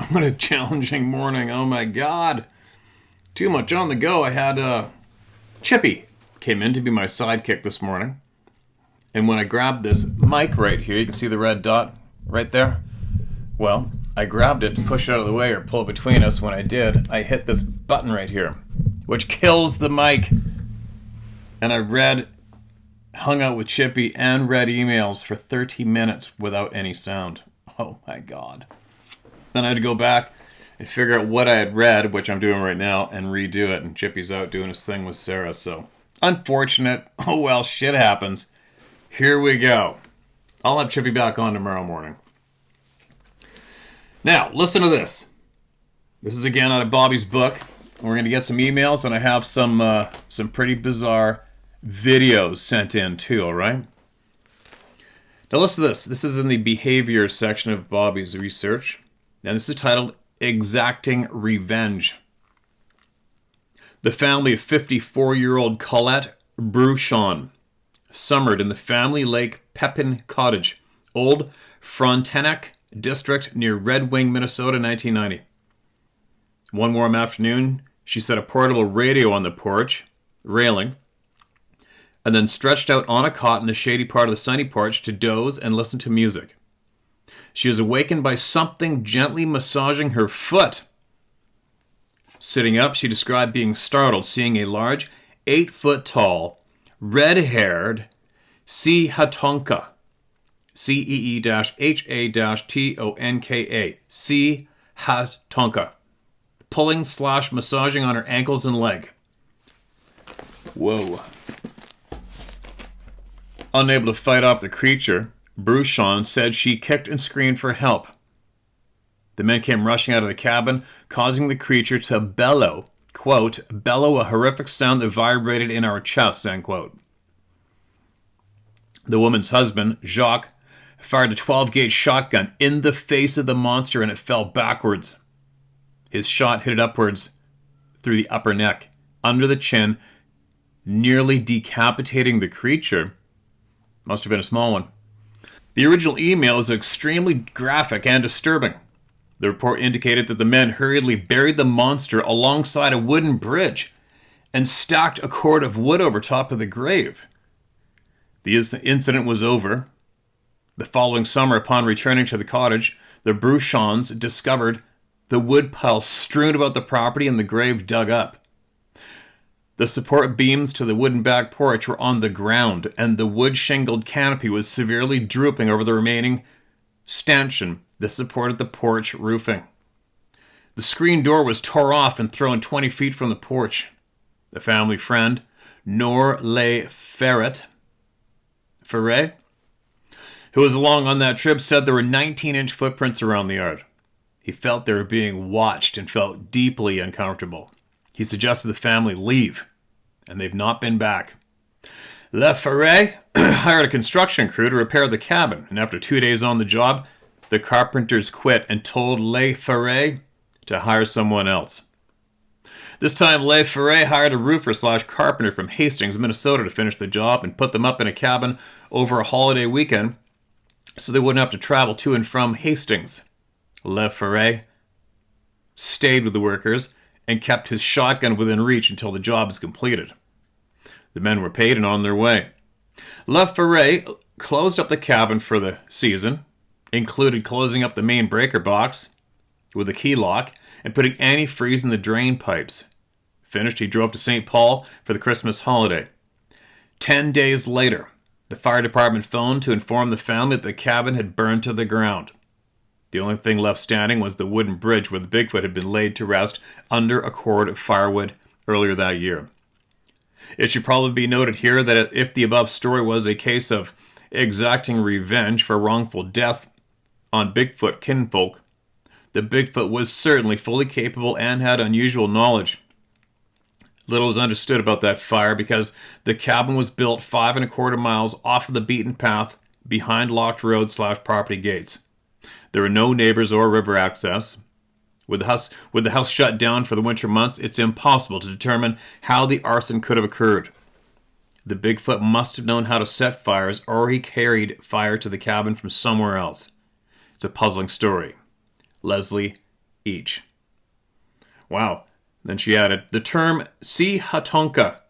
What a challenging morning. Oh my god. Too much on the go. I had Chippy came in to be my sidekick this morning. And when I grabbed this mic right here, you can see the red dot right there. Well, I grabbed it to push it out of the way or pull it between us. When I did, I hit this button right here, which kills the mic. And I hung out with Chippy and read emails for 30 minutes without any sound. Oh my god. Then I had to go back and figure out what I had read, which I'm doing right now, and redo it. And Chippy's out doing his thing with Sarah, so unfortunate. Oh well, shit happens. Here we go. I'll have Chippy back on tomorrow morning. Now, listen to this. This is again out of Bobby's book. We're going to get some emails, and I have some pretty bizarre videos sent in too, all right? Now listen to this. This is in the behavior section of Bobby's research. And this is titled Exacting Revenge. The family of 54-year-old Colette Bruchon summered in the family lake Pepin Cottage, Old Frontenac District near Red Wing, Minnesota, 1990. One warm afternoon, she set a portable radio on the porch railing and then stretched out on a cot in the shady part of the sunny porch to doze and listen to music. She was awakened by something gently massaging her foot. Sitting up, she described being startled, seeing a large, 8-foot-tall, red-haired Seehatonka, Cee-Ha-Tonka, Seehatonka, pulling/massaging on her ankles and leg. Whoa. Unable to fight off the creature, Bruchon said she kicked and screamed for help. The men came rushing out of the cabin, causing the creature to bellow, quote, bellow a horrific sound that vibrated in our chests, end quote. The woman's husband, Jacques, fired a 12-gauge shotgun in the face of the monster and it fell backwards. His shot hit it upwards through the upper neck, under the chin, nearly decapitating the creature. Must have been a small one. The original email is extremely graphic and disturbing. The report indicated that the men hurriedly buried the monster alongside a wooden bridge and stacked a cord of wood over top of the grave. The incident was over. The following summer, upon returning to the cottage, the Bruchons discovered the wood pile strewn about the property and the grave dug up. The support beams to the wooden back porch were on the ground, and the wood-shingled canopy was severely drooping over the remaining stanchion that supported the porch roofing. The screen door was tore off and thrown 20 feet from the porch. The family friend, Nor Le Ferret, who was along on that trip, said there were 19-inch footprints around the yard. He felt they were being watched and felt deeply uncomfortable. He suggested the family leave, and they've not been back. Le Ferret hired a construction crew to repair the cabin, and after 2 days on the job, the carpenters quit and told Le Ferret to hire someone else. This time, Le Ferret hired a roofer/carpenter from Hastings, Minnesota to finish the job and put them up in a cabin over a holiday weekend so they wouldn't have to travel to and from Hastings. Le Ferret stayed with the workers and kept his shotgun within reach until the job is completed. The men were paid and on their way. Le Ferret closed up the cabin for the season, included closing up the main breaker box with a key lock and putting antifreeze in the drain pipes. Finished, he drove to St. Paul for the Christmas holiday. 10 days later, the fire department phoned to inform the family that the cabin had burned to the ground. The only thing left standing was the wooden bridge where the Bigfoot had been laid to rest under a cord of firewood earlier that year. It should probably be noted here that if the above story was a case of exacting revenge for wrongful death on Bigfoot kinfolk, the Bigfoot was certainly fully capable and had unusual knowledge. Little was understood about that fire because the cabin was built 5¼ miles off of the beaten path behind locked road/property gates. There were no neighbors or river access. With the house shut down for the winter months, it's impossible to determine how the arson could have occurred. The Bigfoot must have known how to set fires, or he carried fire to the cabin from somewhere else. It's a puzzling story. Leslie each. Wow. Then she added, the term Si Hatonka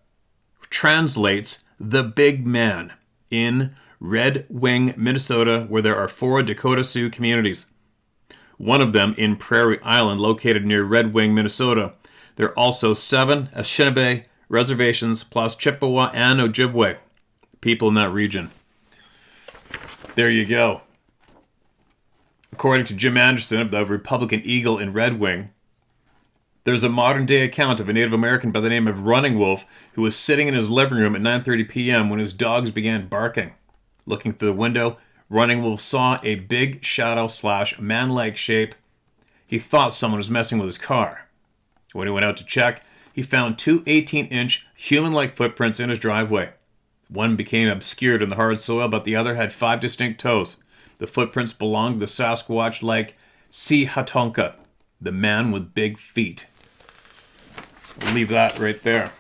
translates the big man in Red Wing, Minnesota, where there are 4 Dakota Sioux communities. One of them in Prairie Island, located near Red Wing, Minnesota. There are also 7 Anishinaabe reservations, plus Chippewa and Ojibwe people in that region. There you go. According to Jim Anderson of the Republican Eagle in Red Wing, there's a modern-day account of a Native American by the name of Running Wolf who was sitting in his living room at 9:30 p.m. when his dogs began barking. Looking through the window, Running Wolf saw a big shadow/man-like shape. He thought someone was messing with his car. When he went out to check, he found 2 18-inch human-like footprints in his driveway. One became obscured in the hard soil, but the other had 5 distinct toes. The footprints belonged to the Sasquatch-like Si Hatonka, the man with big feet. We'll leave that right there.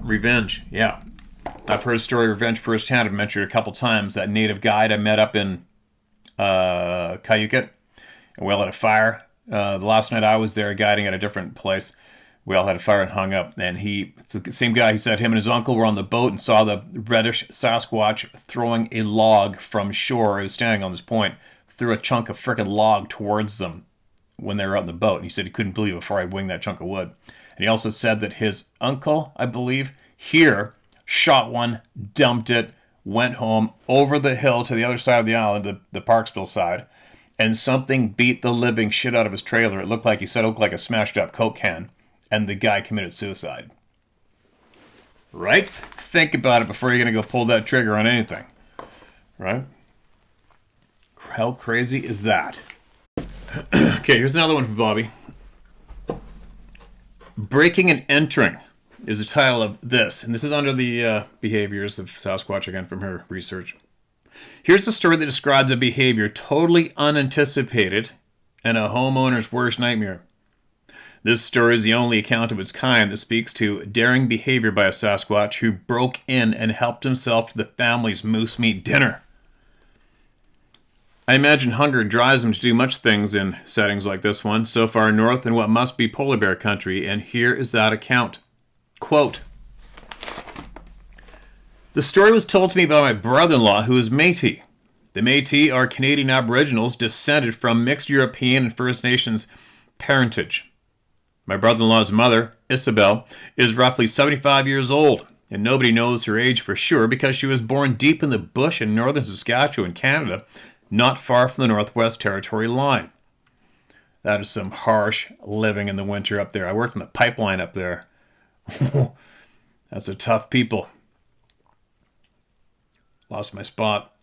Revenge, yeah. I've heard a story of revenge firsthand. I've mentioned it a couple times. That native guide I met up in Cayucot, and we all had a fire. The last night I was there guiding at a different place, we all had a fire and hung up. And it's the same guy, he said him and his uncle were on the boat and saw the reddish Sasquatch throwing a log from shore. He was standing on this point, threw a chunk of frickin' log towards them when they were out in the boat. And he said he couldn't believe it before I winged that chunk of wood. And he also said that his uncle, I believe, here shot one, dumped it, went home over the hill to the other side of the island, the Parksville side, and something beat the living shit out of his trailer. It looked like, he said, it looked like a smashed up Coke can, and the guy committed suicide. Right? Think about it before you're going to go pull that trigger on anything. Right? How crazy is that? Okay, here's another one for Bobby. Breaking and Entering is the title of this, and this is under the behaviors of Sasquatch, again from her research. Here's a story that describes a behavior totally unanticipated and a homeowner's worst nightmare. This story is the only account of its kind that speaks to daring behavior by a Sasquatch who broke in and helped himself to the family's moose meat dinner. I imagine hunger drives him to do much things in settings like this one, so far north in what must be polar bear country, and here is that account. Quote, the story was told to me by my brother-in-law, who is Métis. The Métis are Canadian Aboriginals descended from mixed European and First Nations parentage. My brother-in-law's mother, Isabel, is roughly 75 years old, and nobody knows her age for sure because she was born deep in the bush in northern Saskatchewan, Canada, not far from the Northwest Territory line. That is some harsh living in the winter up there. I worked in the pipeline up there. That's a tough people. Lost my spot.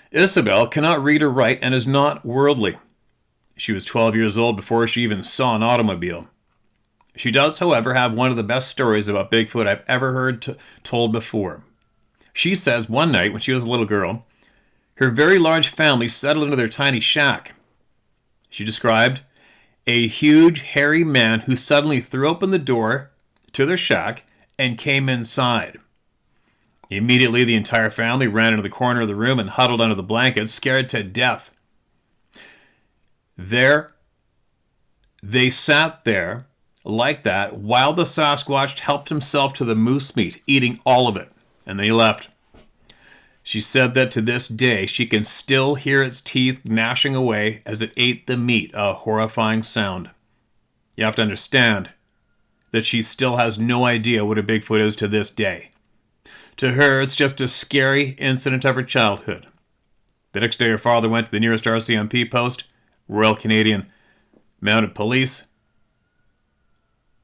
Isabel cannot read or write and is not worldly. She was 12 years old before she even saw an automobile. She does, however, have one of the best stories about Bigfoot I've ever heard told before. She says one night when she was a little girl, her very large family settled into their tiny shack. She described a huge, hairy man who suddenly threw open the door to their shack and came inside. Immediately, the entire family ran into the corner of the room and huddled under the blankets, scared to death. There, they sat there like that while the Sasquatch helped himself to the moose meat, eating all of it, and they left. She said that to this day, she can still hear its teeth gnashing away as it ate the meat, a horrifying sound. You have to understand that she still has no idea what a Bigfoot is to this day. To her, it's just a scary incident of her childhood. The next day, her father went to the nearest RCMP post, Royal Canadian Mounted Police,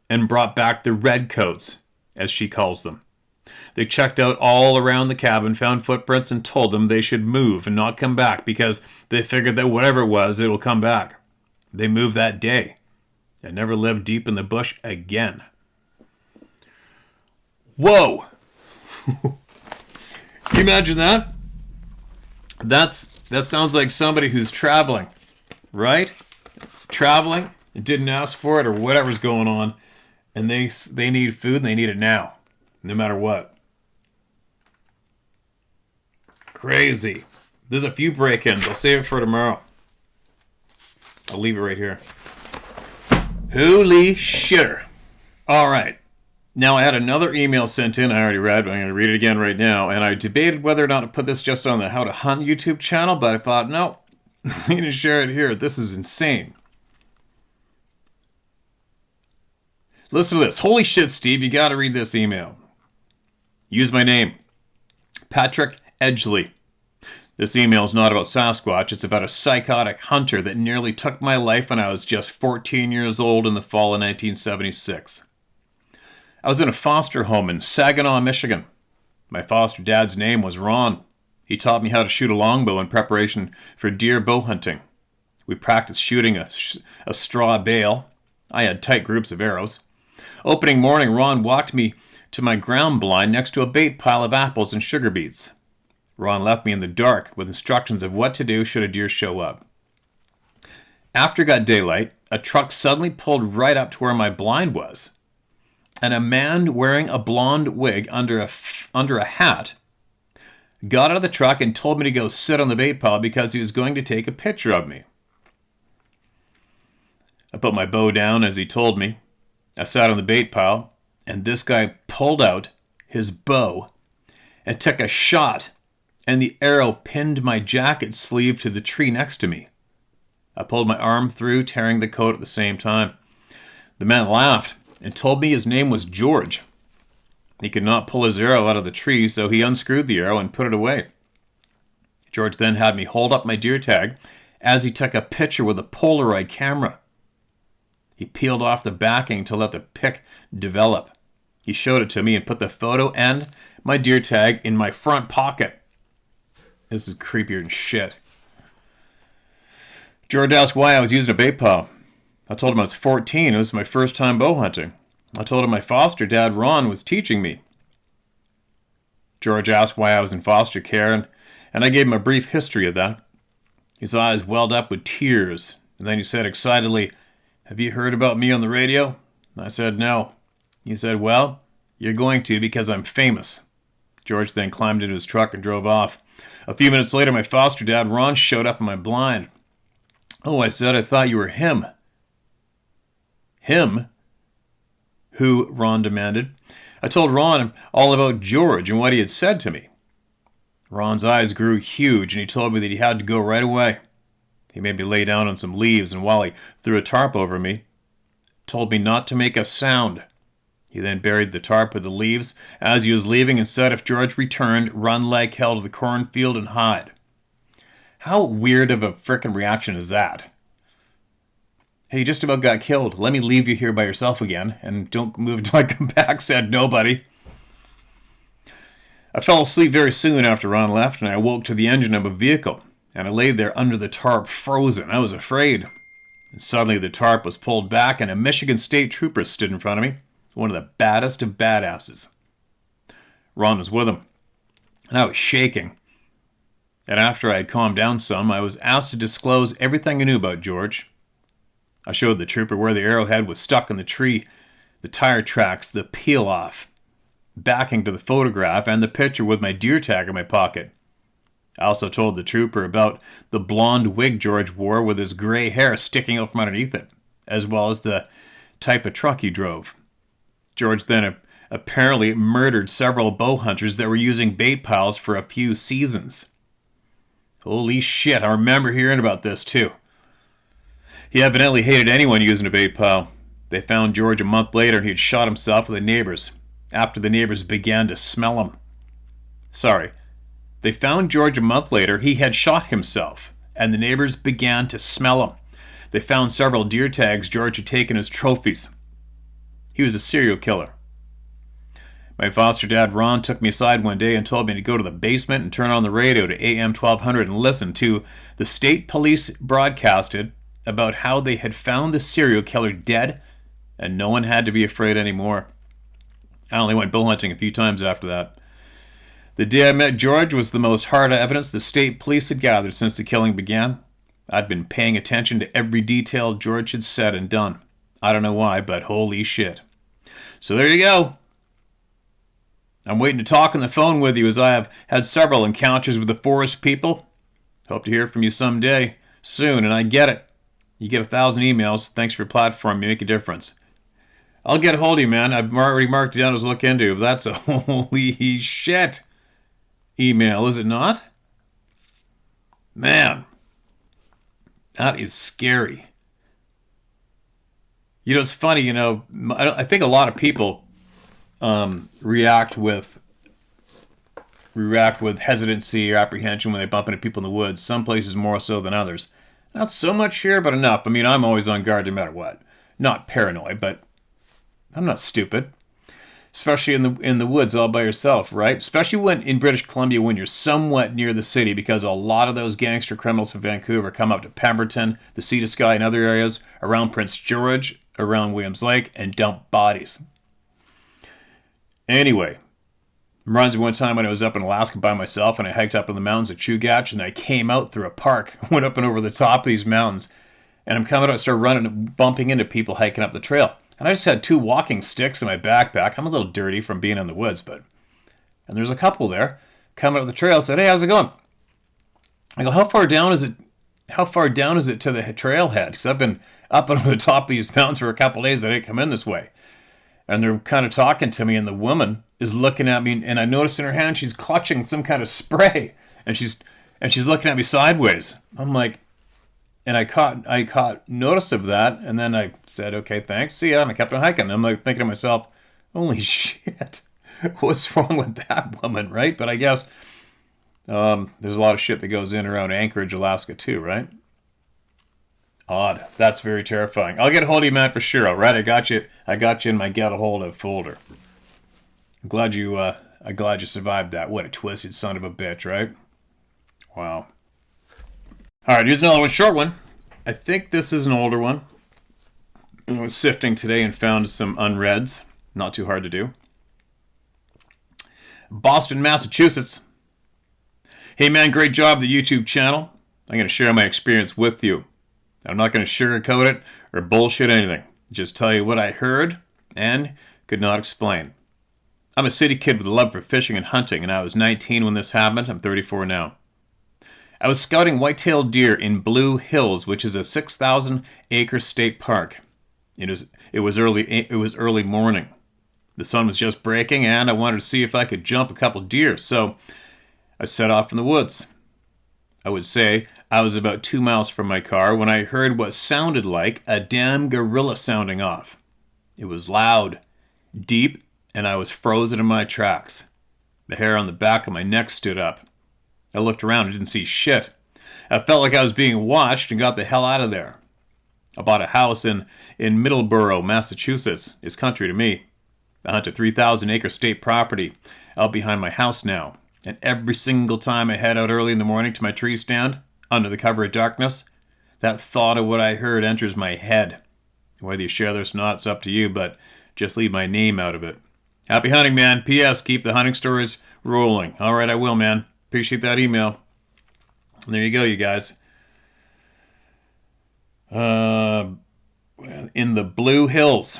and brought back the redcoats, as she calls them. They checked out all around the cabin, found footprints, and told them they should move and not come back because they figured that whatever it was, it will come back. They moved that day and never lived deep in the bush again. Whoa! Can you imagine that? That sounds like somebody who's traveling, right? Traveling and didn't ask for it or whatever's going on, and they need food and they need it now, no matter what. Crazy. There's a few break-ins. I'll save it for tomorrow. I'll leave it right here. Holy shitter. All right. Now, I had another email sent in I already read, but I'm going to read it again right now. And I debated whether or not to put this just on the How to Hunt YouTube channel, but I thought, no, I'm going to share it here. This is insane. Listen to this. Holy shit, Steve, you got to read this email. Use my name, Patrick Edgley. This email is not about Sasquatch. It's about a psychotic hunter that nearly took my life when I was just 14 years old in the fall of 1976. I was in a foster home in Saginaw, Michigan. My foster dad's name was Ron. He taught me how to shoot a longbow in preparation for deer bow hunting. We practiced shooting a straw bale. I had tight groups of arrows. Opening morning, Ron walked me to my ground blind next to a bait pile of apples and sugar beets. Ron left me in the dark with instructions of what to do should a deer show up. After it got daylight, a truck suddenly pulled right up to where my blind was, and a man wearing a blonde wig under a hat got out of the truck and told me to go sit on the bait pile because he was going to take a picture of me. I put my bow down as he told me. I sat on the bait pile, and this guy pulled out his bow and took a shot, and the arrow pinned my jacket sleeve to the tree next to me. I pulled my arm through, tearing the coat at the same time. The man laughed and told me his name was George. He could not pull his arrow out of the tree, so he unscrewed the arrow and put it away. George then had me hold up my deer tag as he took a picture with a Polaroid camera. He peeled off the backing to let the pic develop. He showed it to me and put the photo and my deer tag in my front pocket. This is creepier than shit. George asked why I was using a bait pile. I told him I was 14. It was my first time bow hunting. I told him my foster dad, Ron, was teaching me. George asked why I was in foster care, and I gave him a brief history of that. His eyes welled up with tears, and then he said excitedly, "Have you heard about me on the radio?" I said, "No." He said, "Well, you're going to because I'm famous." George then climbed into his truck and drove off. A few minutes later, my foster dad, Ron, showed up in my blind. "Oh," I said, "I thought you were him." "Him? Who?" Ron demanded. I told Ron all about George and what he had said to me. Ron's eyes grew huge, and he told me that he had to go right away. He made me lay down on some leaves, and while he threw a tarp over me, told me not to make a sound. He then buried the tarp with the leaves as he was leaving and said if George returned, run like hell to the cornfield and hide. How weird of a frickin' reaction is that? "Hey, you just about got killed. Let me leave you here by yourself again, and don't move until I come back," said nobody. I fell asleep very soon after Ron left, and I awoke to the engine of a vehicle, and I lay there under the tarp, frozen. I was afraid. And suddenly the tarp was pulled back, and a Michigan State trooper stood in front of me, one of the baddest of badasses. Ron was with him, and I was shaking. And after I had calmed down some, I was asked to disclose everything I knew about George. I showed the trooper where the arrowhead was stuck in the tree, the tire tracks, the peel-off, backing to the photograph, and the picture with my deer tag in my pocket. I also told the trooper about the blonde wig George wore with his gray hair sticking out from underneath it, as well as the type of truck he drove. George then apparently murdered several bow hunters that were using bait piles for a few seasons. Holy shit, I remember hearing about this too. He evidently hated anyone using a bait pile. They found George a month later and he had shot himself with the neighbors, after the neighbors began to smell him. They found George a month later, he had shot himself, and the neighbors began to smell him. They found several deer tags George had taken as trophies. He was a serial killer. My foster dad, Ron, took me aside one day and told me to go to the basement and turn on the radio to AM 1200 and listen to the state police broadcasted about how they had found the serial killer dead and no one had to be afraid anymore. I only went bow hunting a few times after that. The day I met George was the most hard evidence the state police had gathered since the killing began. I'd been paying attention to every detail George had said and done. I don't know why, but holy shit. So there you go. I'm waiting to talk on the phone with you as I have had several encounters with the forest people. Hope to hear from you someday, soon, and I get it. You get 1,000 emails. Thanks for your platform. You make a difference. I'll get a hold of you, man. I've already marked it down as look into. That's a holy shit email, is it not? Man, that is scary. You know, it's funny, you know, I think a lot of people react with hesitancy or apprehension when they bump into people in the woods. Some places more so than others. Not so much here, but enough. I mean, I'm always on guard no matter what. Not paranoid, but I'm not stupid. Especially in the woods all by yourself, right? Especially when in British Columbia when you're somewhat near the city, because a lot of those gangster criminals from Vancouver come up to Pemberton, the Sea to Sky, and other areas around Prince George, around Williams Lake, and dump bodies. Anyway, reminds me one time when I was up in Alaska by myself and I hiked up in the mountains of Chugach and I came out through a park, went up and over the top of these mountains, and I'm coming out, I started running and bumping into people hiking up the trail. And I just had 2 walking sticks in my backpack. I'm a little dirty from being in the woods, and there's a couple there coming up the trail. I said, "Hey, how's it going?" I go, "How far down is it? How far down is it to the trailhead?" Because I've been up on the top of these mountains for a couple of days. I didn't come in this way. And they're kind of talking to me, and the woman is looking at me, and I notice in her hand she's clutching some kind of spray, and she's looking at me sideways. I'm like. And I caught notice of that, and then I said, "Okay, thanks, see ya," and I kept on hiking. I'm like thinking to myself, "Holy shit, what's wrong with that woman?" Right? But I guess there's a lot of shit that goes in around Anchorage, Alaska, too, right? Odd. That's very terrifying. I'll get a hold of you, Matt, for sure. All right, I got you in my get a hold of folder. I'm glad you survived that. What a twisted son of a bitch, right? Wow. All right, here's another one, short one. I think this is an older one. I was sifting today and found some unreads. Not too hard to do. Boston, Massachusetts. Hey man, great job, the YouTube channel. I'm going to share my experience with you. I'm not going to sugarcoat it or bullshit anything. Just tell you what I heard and could not explain. I'm a city kid with a love for fishing and hunting, and I was 19 when this happened. I'm 34 now. I was scouting white-tailed deer in Blue Hills, which is a 6,000-acre state park. It was early morning. The sun was just breaking, and I wanted to see if I could jump a couple deer, so I set off in the woods. I would say I was about 2 miles from my car when I heard what sounded like a damn gorilla sounding off. It was loud, deep, and I was frozen in my tracks. The hair on the back of my neck stood up. I looked around and didn't see shit. I felt like I was being watched and got the hell out of there. I bought a house in Middleborough, Massachusetts. It's country to me. I hunt a 3,000-acre state property out behind my house now. And every single time I head out early in the morning to my tree stand, under the cover of darkness, that thought of what I heard enters my head. Whether you share this or not, it's up to you, but just leave my name out of it. Happy hunting, man. P.S. Keep the hunting stories rolling. All right, I will, man. Appreciate that email. And there you go, you guys. In the Blue Hills.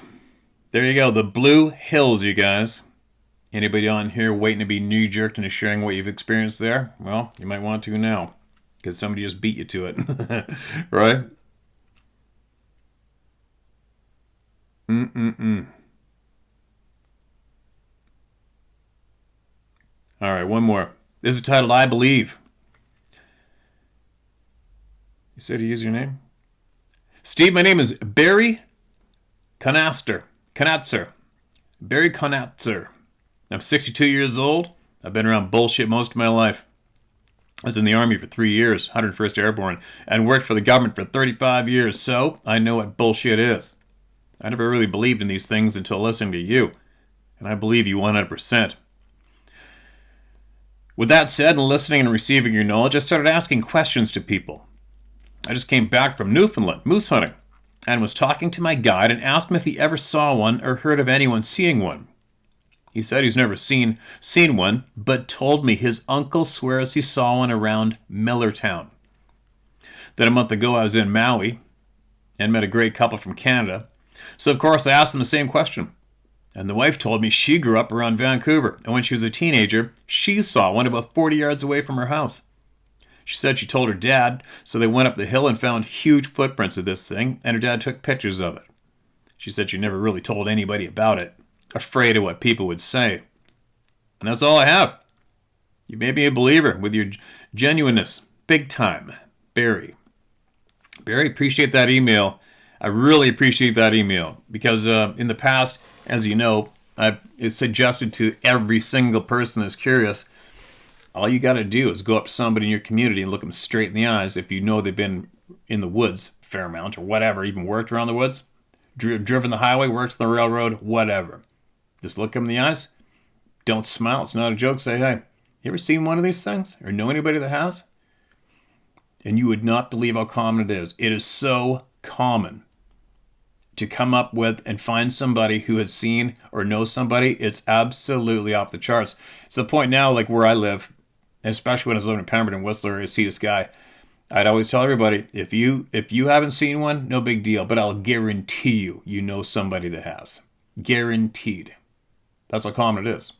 There you go, the Blue Hills, you guys. Anybody on here waiting to be knee-jerked into sharing what you've experienced there? Well, you might want to now, because somebody just beat you to it. Right? All right, one more. This is titled, I Believe. You said you use your name? Steve, my name is Barry Conatzer. Barry Conatzer. I'm 62 years old. I've been around bullshit most of my life. I was in the Army for 3 years, 101st Airborne, and worked for the government for 35 years, so I know what bullshit is. I never really believed in these things until listening to you, and I believe you 100%. With that said, and listening and receiving your knowledge, I started asking questions to people. I just came back from Newfoundland, moose hunting, and was talking to my guide and asked him if he ever saw one or heard of anyone seeing one. He said he's never seen one, but told me his uncle swears he saw one around Millertown. Then a month ago I was in Maui and met a great couple from Canada. So of course I asked them the same question. And the wife told me she grew up around Vancouver, and when she was a teenager, she saw one about 40 yards away from her house. She said she told her dad, so they went up the hill and found huge footprints of this thing, and her dad took pictures of it. She said she never really told anybody about it, afraid of what people would say. And that's all I have. You made me a believer with your genuineness. Big time. Barry. Barry, appreciate that email. I really appreciate that email because in the past, as you know, I've suggested to every single person that's curious, all you got to do is go up to somebody in your community and look them straight in the eyes if you know they've been in the woods a fair amount or whatever, even worked around the woods, driven the highway, worked on the railroad, whatever. Just look them in the eyes. Don't smile. It's not a joke. Say, hey, you ever seen one of these things or know anybody that has? And you would not believe how common it is. It is so common to come up with and find somebody who has seen or knows somebody. It's absolutely off the charts. It's the point now, like where I live, especially when I was living in Pemberton, Whistler, I see this guy. I'd always tell everybody, if you haven't seen one, no big deal. But I'll guarantee you know somebody that has. Guaranteed. That's how common it is.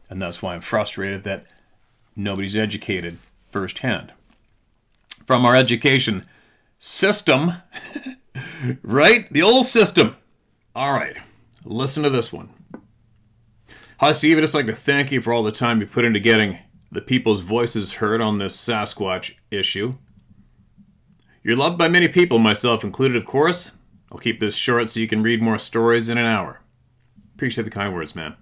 And that's why I'm frustrated that nobody's educated firsthand. From our education system, right? The old system. All right. Listen to this one. Hi, Steve. I'd just like to thank you for all the time you put into getting the people's voices heard on this Sasquatch issue. You're loved by many people, myself included, of course. I'll keep this short so you can read more stories in an hour. Appreciate the kind words, man.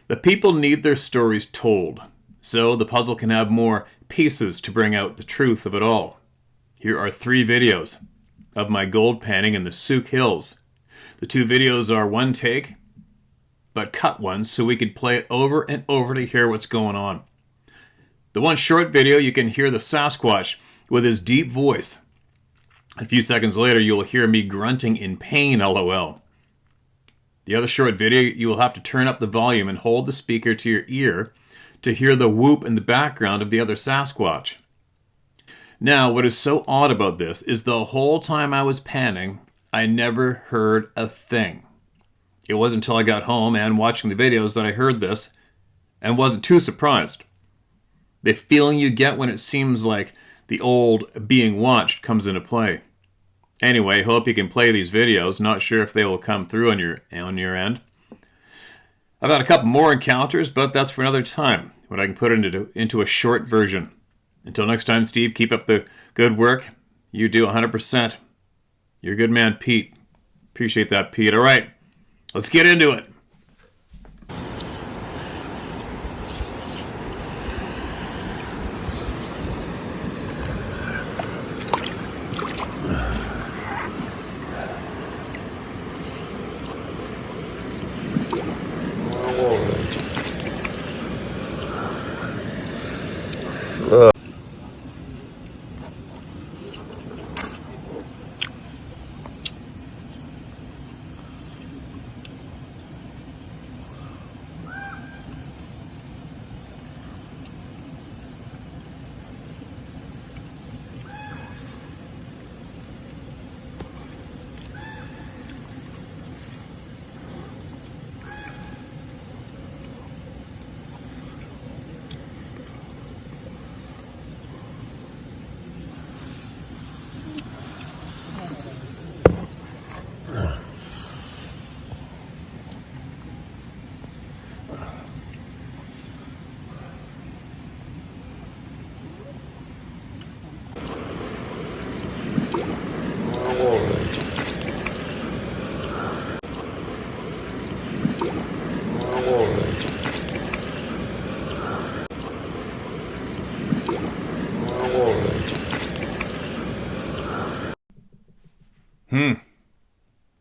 The people need their stories told, so the puzzle can have more pieces to bring out the truth of it all. Here are 3 videos of my gold panning in the Souk Hills. The 2 videos are one take, but cut ones so we could play it over and over to hear what's going on. The one short video, you can hear the Sasquatch with his deep voice. A few seconds later, you will hear me grunting in pain, lol. The other short video, you will have to turn up the volume and hold the speaker to your ear to hear the whoop in the background of the other Sasquatch. Now, what is so odd about this is the whole time I was panning, I never heard a thing. It wasn't until I got home and watching the videos that I heard this and wasn't too surprised. The feeling you get when it seems like the old being watched comes into play. Anyway, hope you can play these videos. Not sure if they will come through on your end. I've had a couple more encounters, but that's for another time, when I can put it into a short version. Until next time, Steve, keep up the good work. You do 100%. You're a good man, Pete. Appreciate that, Pete. All right, let's get into it.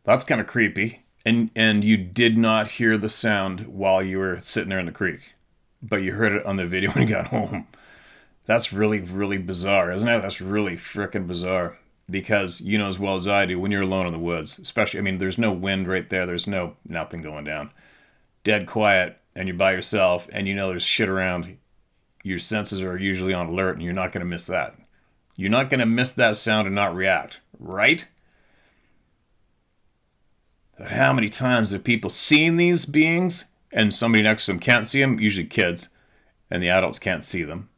That's kind of creepy. And you did not hear the sound while you were sitting there in the creek, but you heard it on the video when you got home. That's really, really bizarre, isn't it? That's really frickin' bizarre. Because you know as well as I do, when you're alone in the woods, especially, I mean, there's no wind right there. There's nothing going down. Dead quiet, and you're by yourself, and you know there's shit around. Your senses are usually on alert, and you're not going to miss that. You're not going to miss that sound and not react, right? But how many times have people seen these beings, and somebody next to them can't see them, usually kids, and the adults can't see them?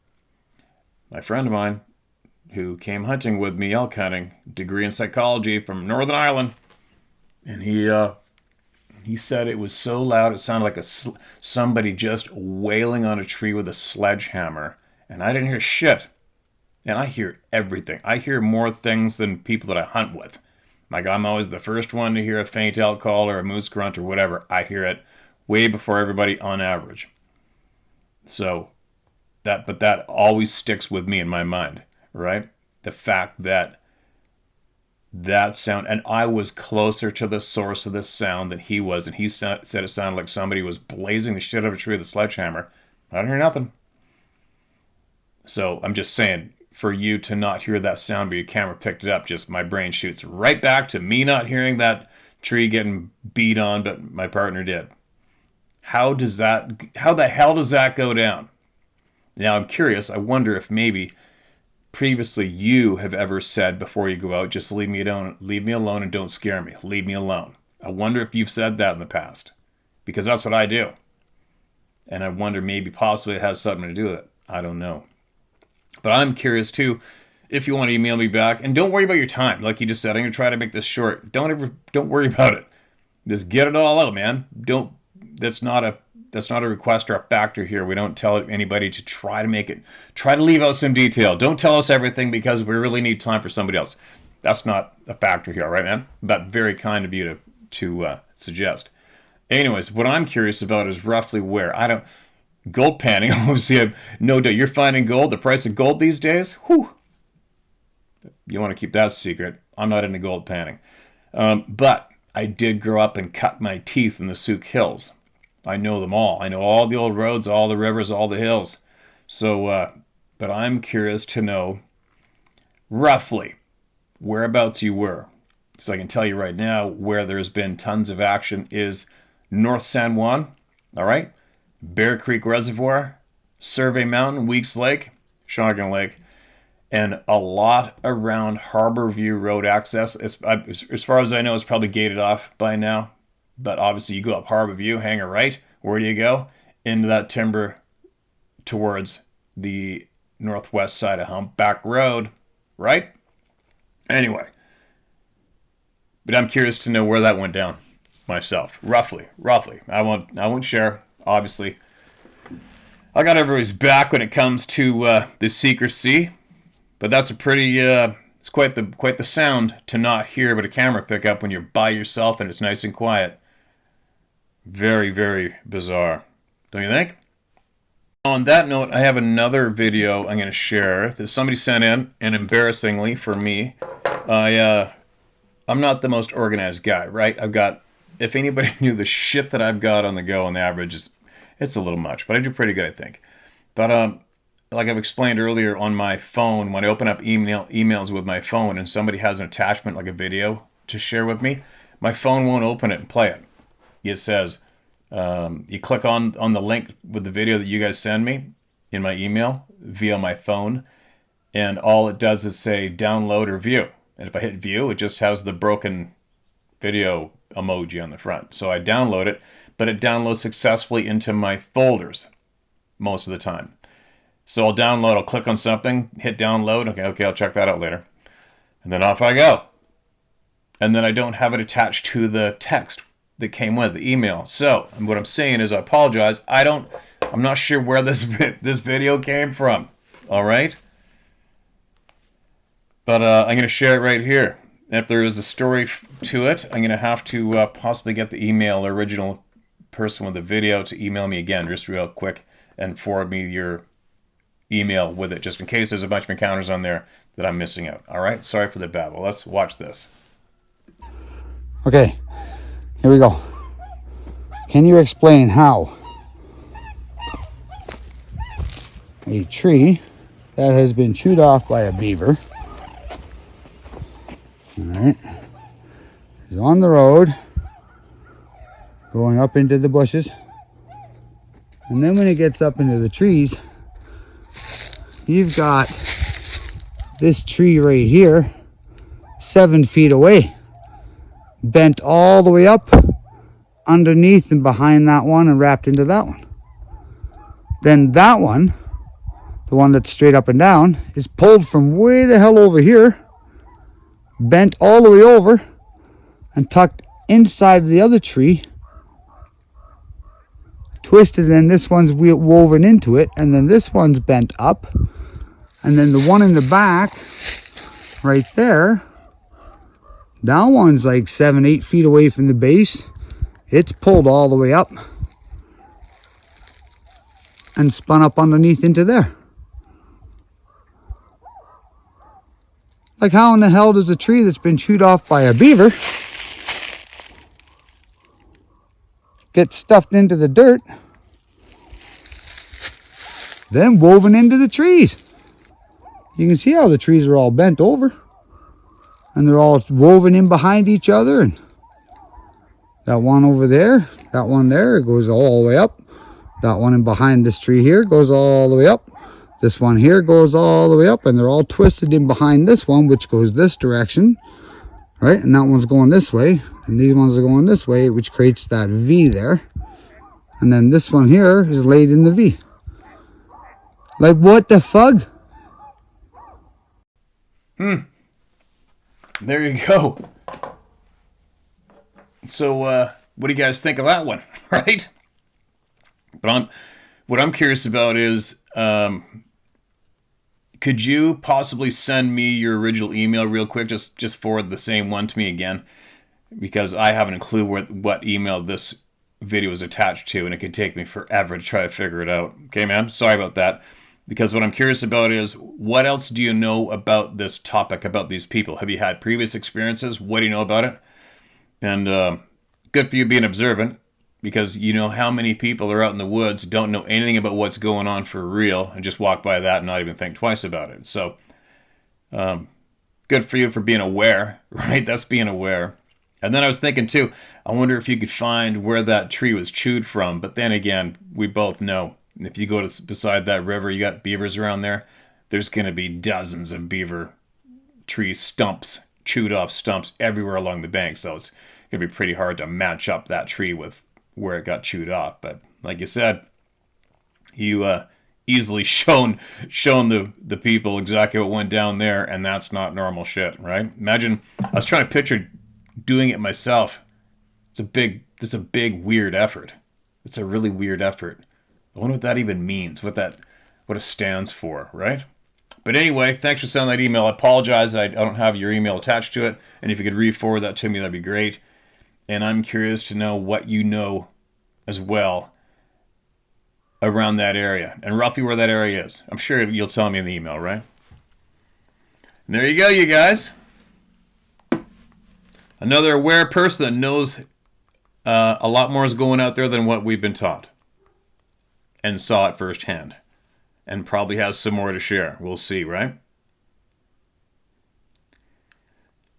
my friend of mine who came hunting with me, elk hunting, degree in psychology from Northern Ireland, and he said it was so loud it sounded like somebody just wailing on a tree with a sledgehammer, and I didn't hear shit. And I hear everything. I hear more things than people that I hunt with. Like, I'm always the first one to hear a faint elk call or a moose grunt or whatever. I hear it way before everybody on average. So but that always sticks with me in my mind, right? The fact that sound, and I was closer to the source of this sound than he was, and he said it sounded like somebody was blazing the shit out of a tree with a sledgehammer. I don't hear nothing. So I'm just saying, for you to not hear that sound, but your camera picked it up, just my brain shoots right back to me not hearing that tree getting beat on, but my partner did. How the hell does that go down? Now I'm curious, I wonder if maybe previously you have ever said before you go out, just leave me alone and don't scare me. Leave me alone. I wonder if you've said that in the past, because that's what I do. And I wonder maybe possibly it has something to do with it. I don't know. But I'm curious too, if you want to email me back, and don't worry about your time. Like you just said, I'm going to try to make this short. Don't worry about it. Just get it all out, man. That's not a request or a factor here. We don't tell anybody to try to leave out some detail. Don't tell us everything because we really need time for somebody else. That's not a factor here, right, man? But very kind of you to suggest. Anyways, what I'm curious about is roughly where. Gold panning, obviously, no doubt. You're finding gold, the price of gold these days? Whew. You want to keep that secret. I'm not into gold panning. But I did grow up and cut my teeth in the Souk Hills. I know them all. I know all the old roads, all the rivers, all the hills. So, but I'm curious to know roughly whereabouts you were. So I can tell you right now where there's been tons of action is North San Juan, all right? Bear Creek Reservoir, Survey Mountain, Weeks Lake, Shawnigan Lake, and a lot around Harbor View Road access. As far as I know, it's probably gated off by now. But obviously, you go up Harbor View, hang a right. Where do you go? Into that timber towards the northwest side of Humpback Road, right? Anyway, but I'm curious to know where that went down myself, roughly. I won't share. Obviously, I got everybody's back when it comes to the secrecy, but that's a pretty, it's quite the sound to not hear but a camera pick up when you're by yourself and it's nice and quiet. Very, very bizarre, don't you think? On that note, I have another video I'm going to share that somebody sent in, and embarrassingly for me, I'm not the most organized guy, right? If anybody knew the shit that I've got on the go on the average, it's a little much, but I do pretty good, I think. But like I've explained earlier, on my phone, when I open up emails with my phone and somebody has an attachment like a video to share with me, my phone won't open it and play it. It says, you click on the link with the video that you guys send me in my email via my phone, and all it does is say download or view. And if I hit view, it just has the broken video emoji on the front. So I download it, but it downloads successfully into my folders most of the time. So I'll click on something, hit download. Okay, I'll check that out later. And then off I go. And then I don't have it attached to the text that came with the email. So what I'm saying is I apologize. I'm not sure where this video came from. All right? But I'm going to share it right here. If there is a story to it, I'm going to have to possibly get the original person with the video to email me again, just real quick, and forward me your email with it, just in case there's a bunch of encounters on there that I'm missing out. All right? Sorry for the babble. Let's watch this. Okay, here we go. Can you explain how a tree that has been chewed off by a beaver, all right, is on the road going up into the bushes, and then when it gets up into the trees, you've got this tree right here 7 feet away, bent all the way up underneath and behind that one and wrapped into that one. Then that one the one that's straight up and down, is pulled from way the hell over here, bent all the way over, and tucked inside the other tree, twisted, and this one's woven into it, and then this one's bent up, and then the one in the back right there, that one's like 7-8 feet away from the base. It's pulled all the way up and spun up underneath into there. Like, how in the hell does a tree that's been chewed off by a beaver get stuffed into the dirt, then woven into the trees? You can see how the trees are all bent over, and they're all woven in behind each other. And that one over there, that one there, it goes all the way up. That one in behind this tree here goes all the way up. This one here goes all the way up, and they're all twisted in behind this one, which goes this direction, right? And that one's going this way, and these ones are going this way, which creates that V there. And then this one here is laid in the V. Like, what the fuck? There you go. So, what do you guys think of that one, right? But what I'm curious about is, could you possibly send me your original email real quick? Just forward the same one to me again, because I haven't a clue what email this video is attached to, and it could take me forever to try to figure it out. Okay, man? Sorry about that. Because what I'm curious about is, what else do you know about this topic, about these people? Have you had previous experiences? What do you know about it? And good for you being observant, because you know how many people are out in the woods, don't know anything about what's going on for real, and just walk by that and not even think twice about it. So, good for you for being aware, right? That's being aware. And then I was thinking too, I wonder if you could find where that tree was chewed from. But then again, we both know, if you go to beside that river, you got beavers around there, there's going to be dozens of beaver tree stumps, chewed off stumps everywhere along the bank. So it's going to be pretty hard to match up that tree with where it got chewed off. But like you said, you easily shown the people exactly what went down there, and that's not normal shit, right? Imagine, I was trying to picture doing it myself. It's a big weird effort. It's a really weird effort. I wonder what that even means, what it stands for, right? But anyway, thanks for sending that email. I apologize I don't have your email attached to it, and if you could re-forward that to me, that'd be great. And I'm curious to know what you know as well around that area, and roughly where that area is. I'm sure you'll tell me in the email, right? And there you go, you guys. Another aware person that knows a lot more is going out there than what we've been taught, and saw it firsthand, and probably has some more to share. We'll see, right?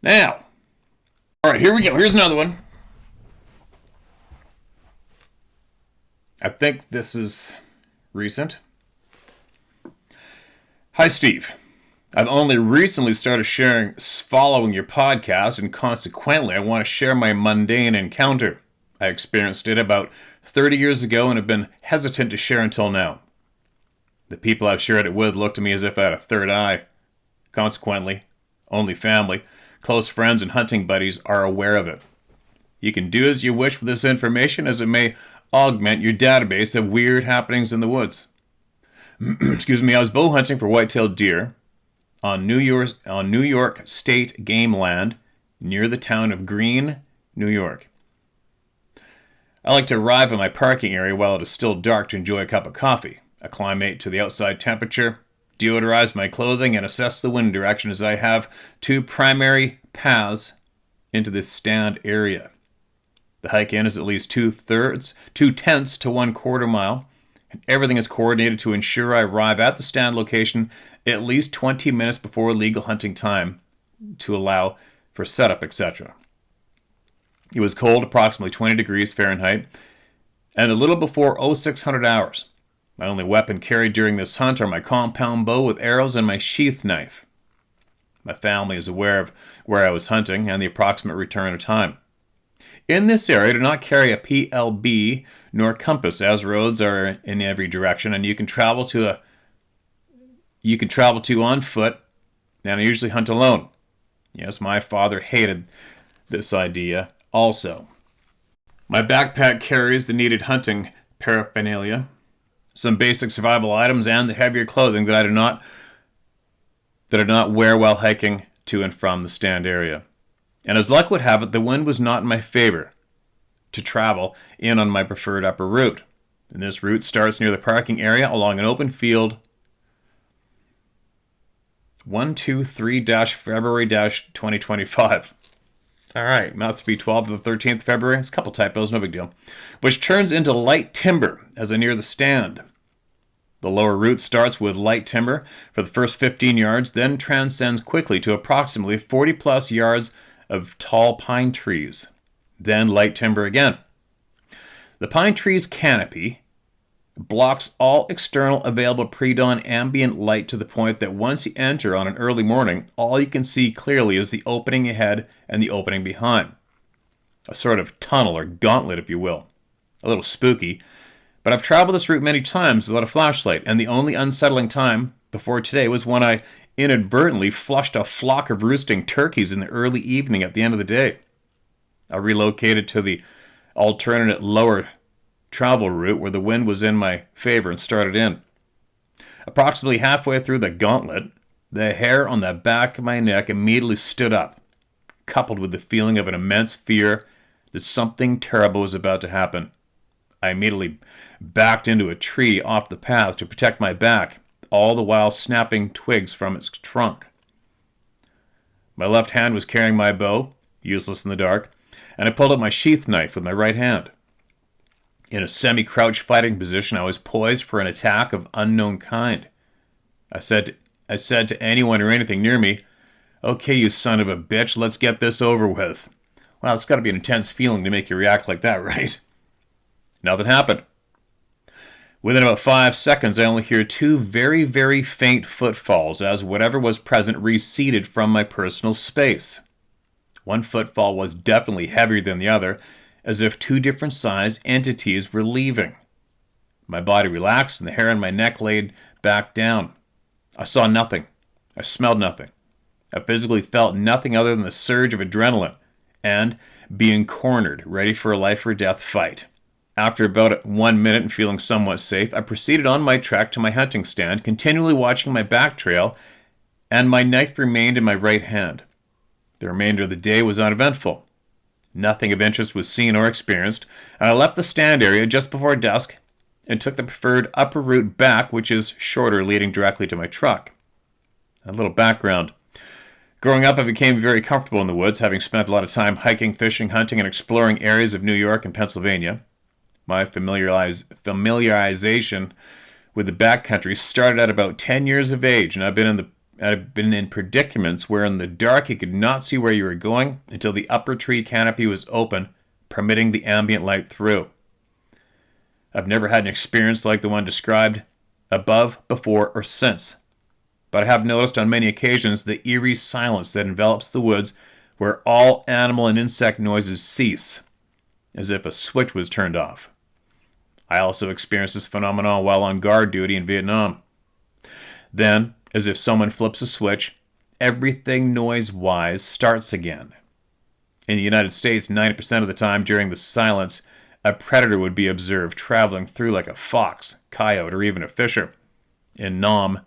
Now, all right, here we go. Here's another one. I think this is recent. Hi, Steve. I've only recently started following your podcast, and consequently, I want to share my mundane encounter. I experienced it about 30 years ago and have been hesitant to share until now. The people I've shared it with look to me as if I had a third eye. Consequently, only family, close friends, and hunting buddies are aware of it. You can do as you wish with this information, as it may augment your database of weird happenings in the woods. Excuse me, I was bow hunting for white-tailed deer on New York State game land near the town of Greene, New York. I like to arrive at my parking area while it is still dark to enjoy a cup of coffee, acclimate to the outside temperature, deodorize my clothing, and assess the wind direction, as I have two primary paths into this stand area. The hike in is at least 2/10 to 1/4 mile, and everything is coordinated to ensure I arrive at the stand location at least 20 minutes before legal hunting time to allow for setup, etc. It was cold, approximately 20 degrees Fahrenheit, and a little before 0600 hours. My only weapon carried during this hunt are my compound bow with arrows and my sheath knife. My family is aware of where I was hunting and the approximate return of time. In this area, do not carry a PLB nor compass, as roads are in every direction, and you can travel to you can travel to on foot, and I usually hunt alone. Yes, my father hated this idea also. My backpack carries the needed hunting paraphernalia, some basic survival items, and the heavier clothing that I do not wear while hiking to and from the stand area. And as luck would have it, the wind was not in my favor to travel in on my preferred upper route. And this route starts near the parking area along an open field 123-February-2025. All right, must be 12th to the 13th February. It's a couple typos, no big deal. Which turns into light timber as I near the stand. The lower route starts with light timber for the first 15 yards, then transcends quickly to approximately 40-plus yards of tall pine trees. Then light timber again. The pine tree's canopy blocks all external available pre-dawn ambient light to the point that once you enter on an early morning, all you can see clearly is the opening ahead and the opening behind. A sort of tunnel or gauntlet, if you will. A little spooky, but I've traveled this route many times without a flashlight, and the only unsettling time before today was when I inadvertently flushed a flock of roosting turkeys in the early evening at the end of the day. I relocated to the alternate lower travel route where the wind was in my favor and started in. Approximately halfway through the gauntlet, the hair on the back of my neck immediately stood up, coupled with the feeling of an immense fear that something terrible was about to happen. I immediately backed into a tree off the path to protect my back, all the while snapping twigs from its trunk. My left hand was carrying my bow, useless in the dark, and I pulled out my sheath knife with my right hand. In a semi-crouch fighting position, I was poised for an attack of unknown kind. I said to anyone or anything near me, "Okay, you son of a bitch, let's get this over with." Well, it's got to be an intense feeling to make you react like that, right? Nothing happened. Within about 5 seconds, I only hear two very, very faint footfalls as whatever was present receded from my personal space. One footfall was definitely heavier than the other, as if two different sized entities were leaving. My body relaxed and the hair on my neck laid back down. I saw nothing. I smelled nothing. I physically felt nothing other than the surge of adrenaline and being cornered, ready for a life or death fight. After about 1 minute and feeling somewhat safe, I proceeded on my trek to my hunting stand, continually watching my back trail, and my knife remained in my right hand. The remainder of the day was uneventful. Nothing of interest was seen or experienced, and I left the stand area just before dusk and took the preferred upper route back, which is shorter, leading directly to my truck. A little background. Growing up, I became very comfortable in the woods, having spent a lot of time hiking, fishing, hunting, and exploring areas of New York and Pennsylvania. My familiarization with the backcountry started at about 10 years of age, and I've been in predicaments where in the dark you could not see where you were going until the upper tree canopy was open, permitting the ambient light through. I've never had an experience like the one described above, before, or since, but I have noticed on many occasions the eerie silence that envelops the woods where all animal and insect noises cease, as if a switch was turned off. I also experienced this phenomenon while on guard duty in Vietnam. Then, as if someone flips a switch, everything noise-wise starts again. In the United States, 90% of the time during the silence, a predator would be observed traveling through like a fox, coyote, or even a fisher. In Nam,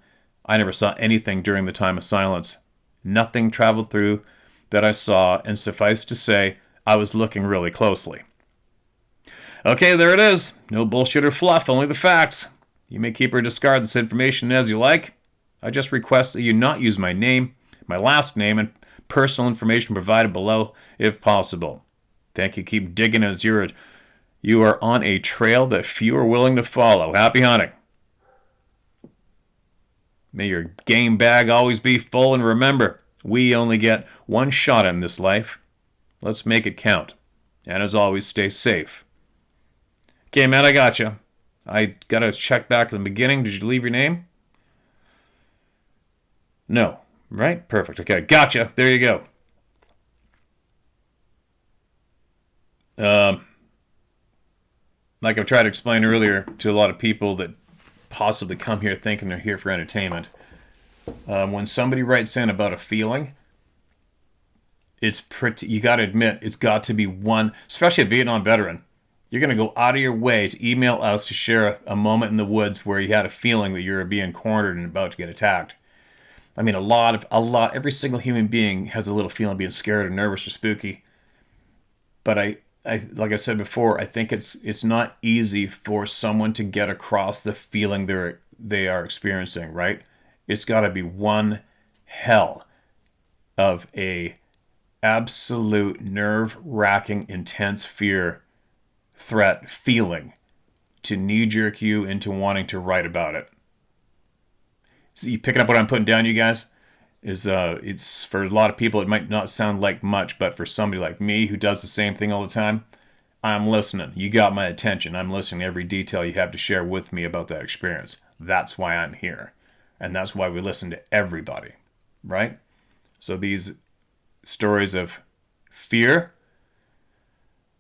I never saw anything during the time of silence. Nothing traveled through that I saw, and suffice to say, I was looking really closely. Okay, there it is. No bullshit or fluff, only the facts. You may keep or discard this information as you like. I just request that you not use my name, my last name, and personal information provided below, if possible. Thank you. Keep digging as you are on a trail that few are willing to follow. Happy hunting. May your game bag always be full, and remember, we only get one shot in this life. Let's make it count. And as always, stay safe. Okay, Matt, I got you. I got to check back at the beginning. Did you leave your name? No. Right? Perfect. Okay, gotcha. There you go. Like I've tried to explain earlier to a lot of people that possibly come here thinking they're here for entertainment, When somebody writes in about a feeling, it's pretty. You got to admit, it's got to be one, especially a Vietnam veteran. You're going to go out of your way to email us to share a moment in the woods where you had a feeling that you were being cornered and about to get attacked. I mean, every single human being has a little feeling of being scared or nervous or spooky. But like I said before, I think it's not easy for someone to get across the feeling they are experiencing, right? It's got to be one hell of a absolute nerve-wracking, intense fear, threat, feeling to knee-jerk you into wanting to write about it. So you picking up what I'm putting down, you guys? It's for a lot of people, it might not sound like much, but for somebody like me who does the same thing all the time, I'm listening. You got my attention. I'm listening to every detail you have to share with me about that experience. That's why I'm here. And that's why we listen to everybody, right? So these stories of fear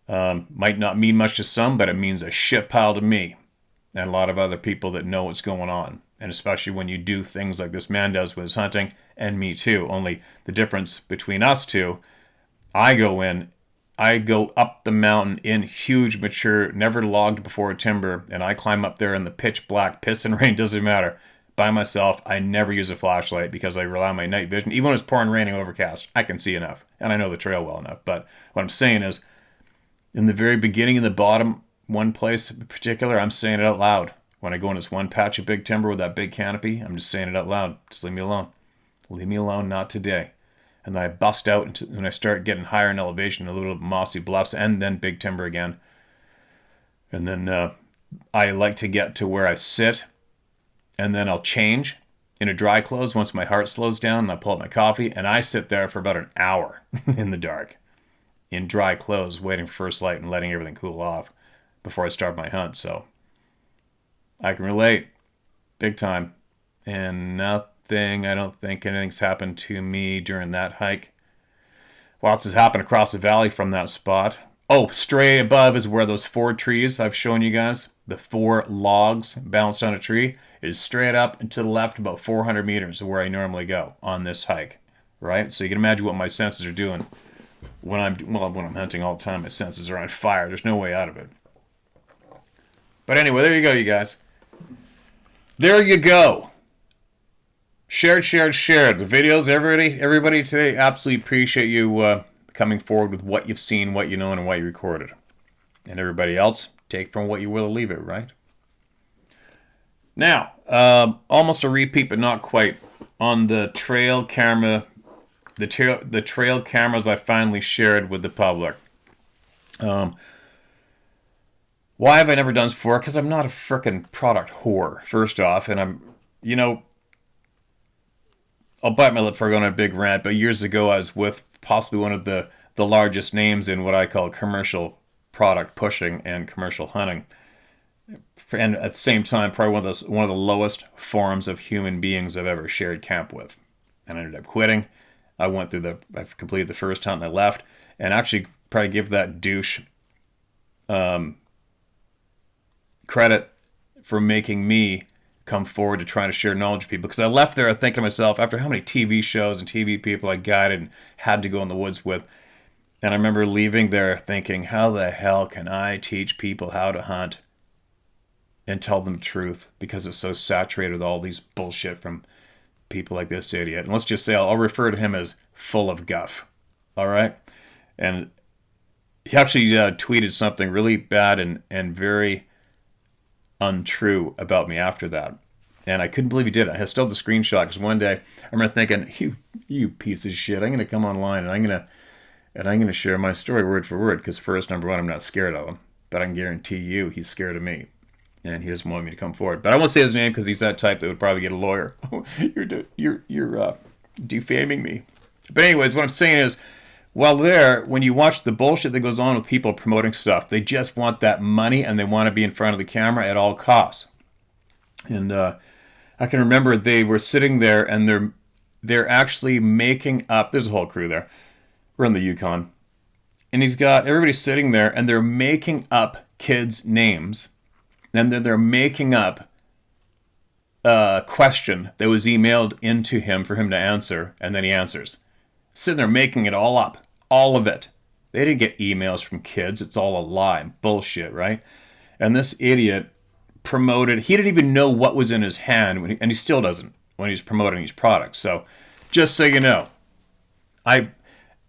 might not mean much to some, but it means a shit pile to me and a lot of other people that know what's going on. And especially when you do things like this man does with his hunting, and me too. Only the difference between us two, I go up the mountain in huge, mature, never logged before timber, and I climb up there in the pitch black, piss and rain, doesn't matter. By myself, I never use a flashlight because I rely on my night vision. Even when it's pouring, raining, overcast, I can see enough, and I know the trail well enough. But what I'm saying is, in the very beginning, in the bottom, one place in particular, I'm saying it out loud. When I go in this one patch of big timber with that big canopy, I'm just saying it out loud. Just leave me alone. Leave me alone, not today. And then I bust out when I start getting higher in elevation, a little mossy bluffs, and then big timber again. And then I like to get to where I sit, and then I'll change into dry clothes once my heart slows down, and I pull up my coffee, and I sit there for about an hour in the dark, in dry clothes, waiting for first light and letting everything cool off before I start my hunt. So I can relate big time. And I don't think anything's happened to me during that hike. Lots has happened across the valley from that spot. Oh, straight above is where those 4 trees I've shown you guys, the 4 logs balanced on a tree, is straight up and to the left about 400 meters of where I normally go on this hike, right? So you can imagine what my senses are doing when I'm hunting all the time. My senses are on fire. There's no way out of it. But anyway, there you go, you guys. There you go. Shared. The videos, everybody today, absolutely appreciate you coming forward with what you've seen, what you know, and what you recorded. And everybody else, take from what you will, leave it, right? Now, almost a repeat, but not quite. On the trail camera, the trail cameras I finally shared with the public. Why have I never done this before? Because I'm not a frickin' product whore, first off, and I'll bite my lip before I go on a big rant, but years ago I was with possibly one of the largest names in what I call commercial product pushing and commercial hunting. And at the same time, probably one of the lowest forms of human beings I've ever shared camp with. And I ended up quitting. I've completed the first hunt and I left. And actually probably give that douche credit for making me come forward to try to share knowledge with people. Because I left there thinking to myself, after how many TV shows and TV people I guided and had to go in the woods with, and I remember leaving there thinking, how the hell can I teach people how to hunt and tell them the truth? Because it's so saturated with all these bullshit from people like this idiot. And let's just say, I'll refer to him as full of guff. All right? And he actually tweeted something really bad and very untrue about me after that. And I couldn't believe he did it. I still have the screenshot because one day I remember thinking, you piece of shit, I'm going to come online and I'm going to share my story word for word, because first, number one, I'm not scared of him, but I can guarantee you he's scared of me. And he doesn't want me to come forward. But I won't say his name because he's that type that would probably get a lawyer. You're defaming me. But anyways, what I'm saying is, when you watch the bullshit that goes on with people promoting stuff, they just want that money and they want to be in front of the camera at all costs. And I can remember they were sitting there and they're actually making up. There's a whole crew there. We're in the Yukon, and he's got everybody sitting there and they're making up kids' names. And then they're making up question that was emailed into him for him to answer, and then he answers. Sitting there making it all up. All of it. They didn't get emails from kids. It's all a lie. Bullshit, right? And this idiot promoted, he didn't even know what was in his hand, and he still doesn't when he's promoting these products. So, just so you know,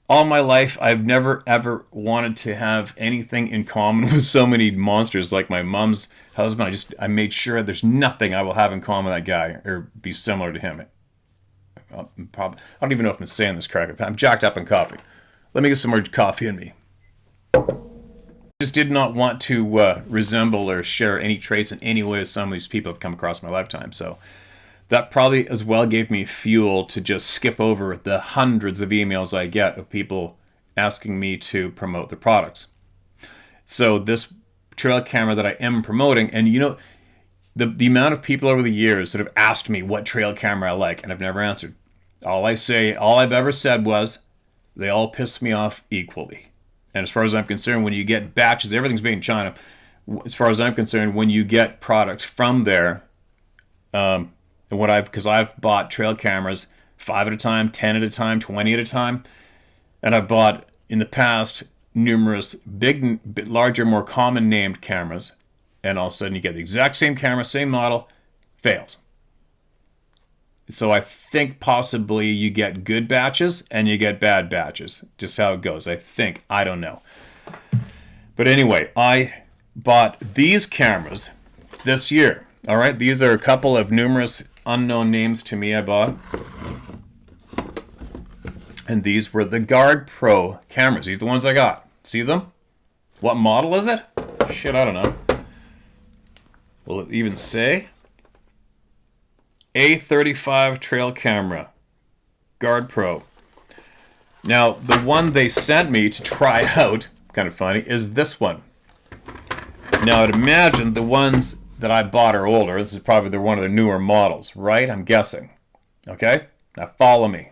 all my life, I've never ever wanted to have anything in common with so many monsters like my mom's husband. I made sure there's nothing I will have in common with that guy or be similar to him. I don't even know if I'm saying this correctly. I'm jacked up in coffee. Let me get some more coffee in me. Just did not want to resemble or share any traits in any way as some of these people have come across my lifetime. So that probably as well gave me fuel to just skip over the hundreds of emails I get of people asking me to promote the products. So this trail camera that I am promoting, and you know, the amount of people over the years that have asked me what trail camera I like, and I've never answered. All I've ever said was, they all piss me off equally. And as far as I'm concerned, when you get batches, everything's made in China. As far as I'm concerned, when you get products from there, because I've bought trail cameras 5 at a time, 10 at a time, 20 at a time, and I've bought in the past numerous bit larger, more common named cameras, and all of a sudden you get the exact same camera, same model, fails. So I think possibly you get good batches and you get bad batches. Just how it goes. I think. I don't know. But anyway, I bought these cameras this year. All right. These are a couple of numerous unknown names to me I bought. And these were the Guard Pro cameras. These are the ones I got. See them? What model is it? Shit, I don't know. Will it even say? A35 trail camera, Guard Pro. Now, the one they sent me to try out, kind of funny, is this one. Now, I'd imagine the ones that I bought are older. This is probably one of the newer models, right? I'm guessing. Okay? Now, follow me.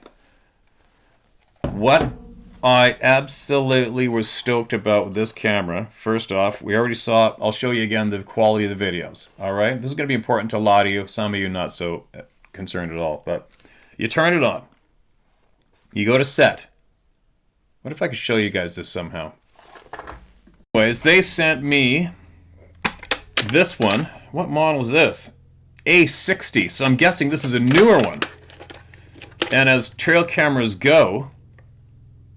What I absolutely was stoked about with this camera, first off, we already saw, I'll show you again the quality of the videos, all right? This is going to be important to a lot of you, some of you not so concerned at all, but you turn it on. You go to set. What if I could show you guys this somehow? Anyways, they sent me this one. What model is this? A60, so I'm guessing this is a newer one. And as trail cameras go,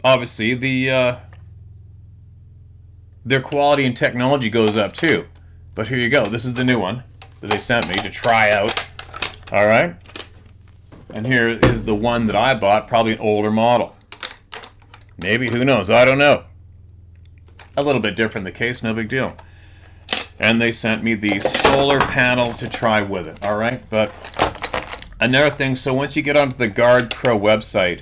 obviously, their quality and technology goes up too. But here you go. This is the new one that they sent me to try out. All right. And here is the one that I bought, probably an older model. Maybe, who knows? I don't know. A little bit different in the case, no big deal. And they sent me the solar panel to try with it. All right. But another thing, so once you get onto the Guard Pro website,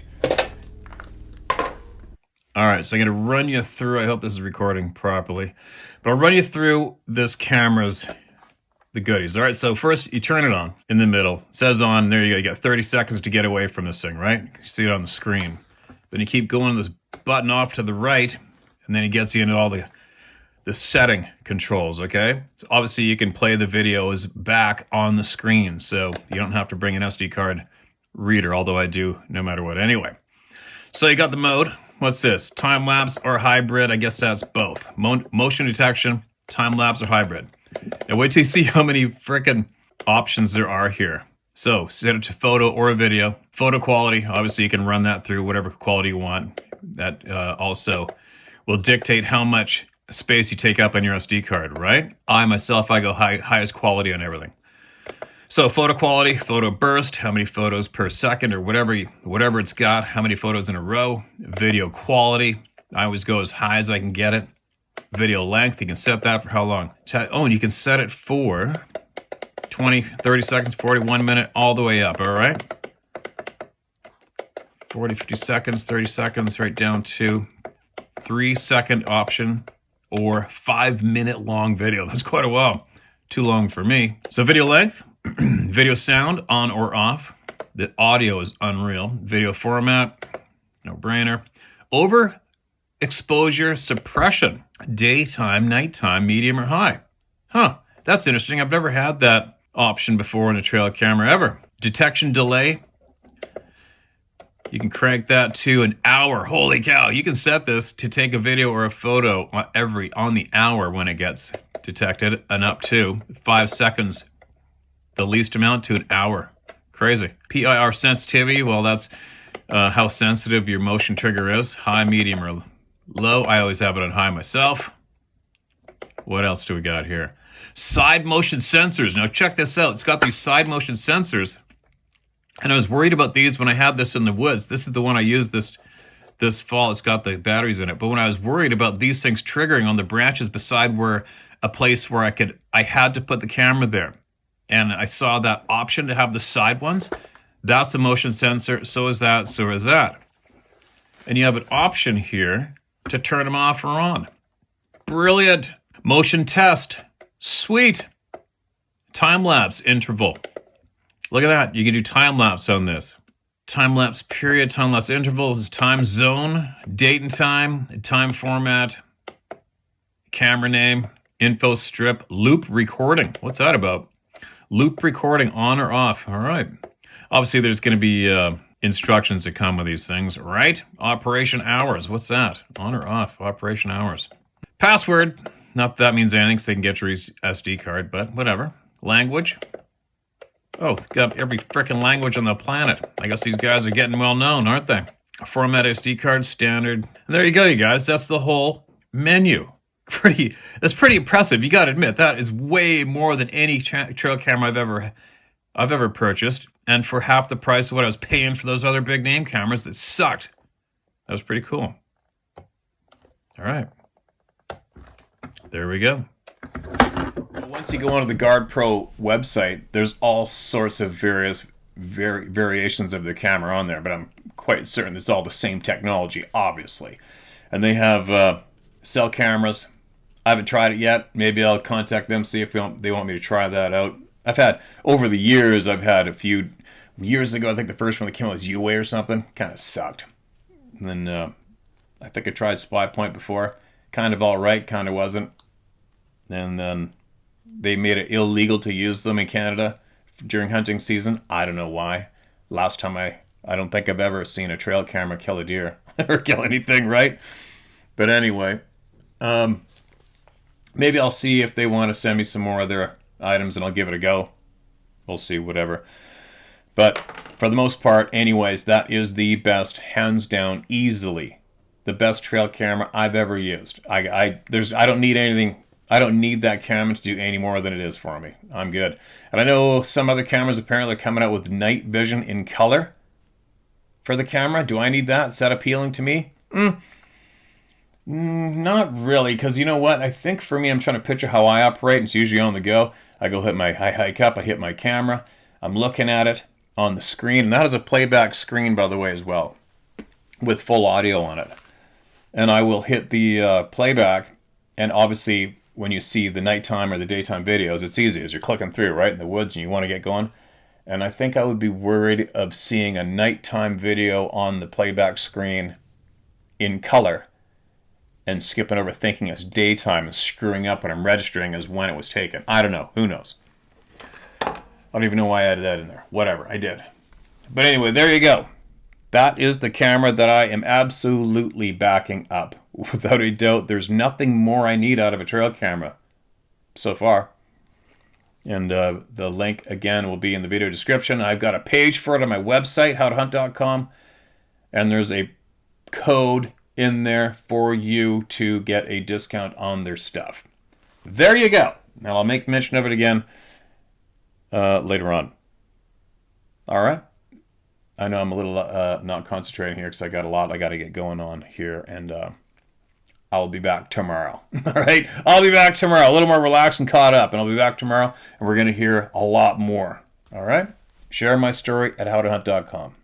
all right, so I'm going to run you through, I hope this is recording properly, but I'll run you through this camera's, the goodies. All right, so first you turn it on in the middle. It says on, there you go, you got 30 seconds to get away from this thing, right? You see it on the screen. Then you keep going to this button off to the right, and then it gets you into all the setting controls, okay? So obviously you can play the videos back on the screen, so you don't have to bring an SD card reader, although I do no matter what anyway. So you got the mode. What's this? Time-lapse or hybrid? I guess that's both. Motion detection, time-lapse or hybrid. Now wait till you see how many frickin' options there are here. So set it to photo or a video. Photo quality, obviously you can run that through whatever quality you want. That also will dictate how much space you take up on your SD card, right? I go highest quality on everything. So photo quality, photo burst, how many photos per second or whatever it's got, how many photos in a row. Video quality, I always go as high as I can get it. Video length, you can set that for how long. Oh, and you can set it for 20, 30 seconds, 41 minute, all the way up, all right? 40, 50 seconds, 30 seconds, right down to 3-second option or 5-minute long video. That's quite a while. Too long for me. So video length. Video sound, on or off. The audio is unreal. Video format, no brainer. Overexposure suppression. Daytime, nighttime, medium, or high. Huh, that's interesting. I've never had that option before in a trail camera ever. Detection delay. You can crank that to an hour. Holy cow. You can set this to take a video or a photo on the hour when it gets detected, and up to 5 seconds, the least amount, to an hour. Crazy. PIR sensitivity, well, that's how sensitive your motion trigger is. High, medium, or low. I always have it on high myself. What else do we got here? Side motion sensors. Now check this out. It's got these side motion sensors. And I was worried about these when I had this in the woods. This is the one I used this fall. It's got the batteries in it. But when I was worried about these things triggering on the branches beside where a place where I had to put the camera there, and I saw that option to have the side ones, that's a motion sensor. So is that. So is that. And you have an option here to turn them off or on. Brilliant. Motion test. Sweet. Time lapse interval. Look at that. You can do time lapse on this. Time lapse period, time lapse intervals, time zone, date and time format, camera name, info strip, loop recording. What's that about? Loop recording on or off. All right. Obviously, there's going to be instructions that come with these things, right? Operation hours. What's that? On or off? Operation hours. Password. Not that means anything, so they can get your SD card, but whatever. Language. Oh, it's got every frickin' language on the planet. I guess these guys are getting well known, aren't they? Format SD card, standard. And there you go, you guys. That's the whole menu. That's pretty impressive. You got to admit, that is way more than any trail camera I've ever purchased. And for half the price of what I was paying for those other big name cameras that sucked. That was pretty cool. All right. There we go. Once you go onto the Guard Pro website, there's all sorts of various variations of the camera on there, but I'm quite certain it's all the same technology, obviously. And they have cell cameras. I haven't tried it yet. Maybe I'll contact them, see if they want me to try that out. Over the years, I've had a few. Years ago, I think the first one that came out was UA or something. Kind of sucked. And then I think I tried Spy Point before. Kind of all right, kind of wasn't. And then they made it illegal to use them in Canada during hunting season. I don't know why. Last time I don't think I've ever seen a trail camera kill a deer or kill anything, right? But anyway, maybe I'll see if they want to send me some more of their items and I'll give it a go. We'll see, whatever. But for the most part, anyways, that is the best, hands down, easily the best trail camera I've ever used. I don't need anything. I don't need that camera to do any more than it is for me. I'm good. And I know some other cameras apparently are coming out with night vision in color for the camera. Do I need that? Is that appealing to me? Not really, because you know what? I think for me, I'm trying to picture how I operate. It's usually on the go. I hike up, I hit my camera. I'm looking at it on the screen. And that is a playback screen, by the way, as well, with full audio on it. And I will hit the playback, and obviously when you see the nighttime or the daytime videos, it's easy as you're clicking through, right, in the woods and you want to get going. And I think I would be worried of seeing a nighttime video on the playback screen in color and skipping over thinking it's daytime and screwing up when I'm registering as when it was taken. I don't know. Who knows? I don't even know why I added that in there. Whatever, I did. But anyway, there you go. That is the camera that I am absolutely backing up. Without a doubt, there's nothing more I need out of a trail camera so far. And the link, again, will be in the video description. I've got a page for it on my website, howtohunt.com. And there's a code in there for you to get a discount on their stuff. There you go. Now, I'll make mention of it again later on. All right. I know I'm a little not concentrating here because I got a lot I got to get going on here, and I'll be back tomorrow. All right? I'll be back tomorrow, a little more relaxed and caught up, and I'll be back tomorrow, and we're going to hear a lot more. All right? Share my story at howtohunt.com.